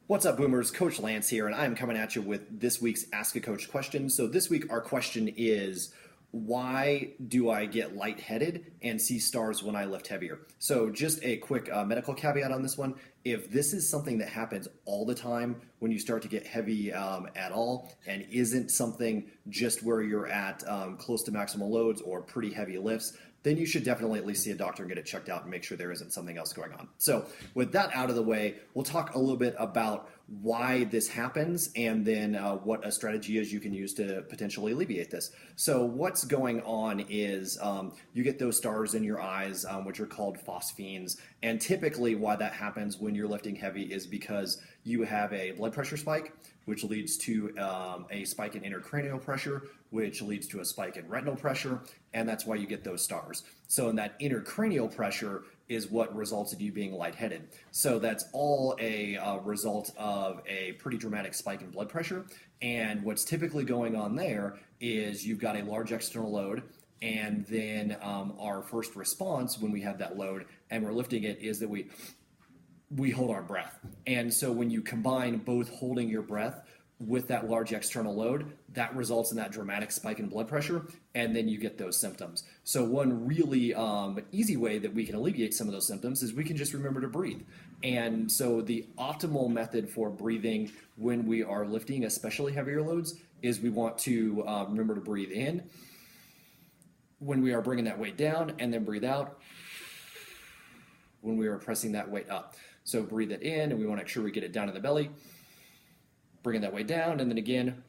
What's up, boomers? Coach Lance here, and I'm coming at you with this week's Ask a Coach question. So this week our question is, why do I get lightheaded and see stars when I lift heavier? So just a quick medical caveat on this one. If this is something that happens all the time when you start to get heavy at all and isn't something just where you're at close to maximal loads or pretty heavy lifts, then you should definitely at least see a doctor and get it checked out and make sure there isn't something else going on. So with that out of the way, we'll talk a little bit about why this happens and then what a strategy is you can use to potentially alleviate this. So what's going on is you get those stars in your eyes, which are called phosphenes. And typically why that happens when you're lifting heavy is because you have a blood pressure spike, which leads to a spike in intracranial pressure, which leads to a spike in retinal pressure, and that's why you get those stars. So in that intracranial pressure is what results in you being lightheaded. So that's all a result of a pretty dramatic spike in blood pressure, and what's typically going on there is you've got a large external load, and then our first response when we have that load and we're lifting it is that we hold our breath. And so when you combine both holding your breath with that large external load, that results in that dramatic spike in blood pressure, and then you get those symptoms. So one really easy way that we can alleviate some of those symptoms is we can just remember to breathe. And so the optimal method for breathing when we are lifting, especially heavier loads, is we want to remember to breathe in when we are bringing that weight down, and then breathe out when we are pressing that weight up. So breathe it in, and we want to make sure we get it down to the belly, bringing that weight down, and then again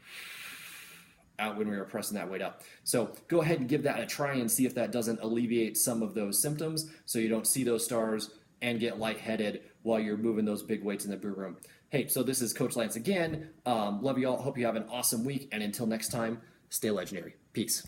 out when we are pressing that weight up. So go ahead and give that a try and see if that doesn't alleviate some of those symptoms so you don't see those stars and get lightheaded while you're moving those big weights in the boot room. Hey, so this is Coach Lance again. Love you all. Hope you have an awesome week, and until next time, stay legendary. Peace.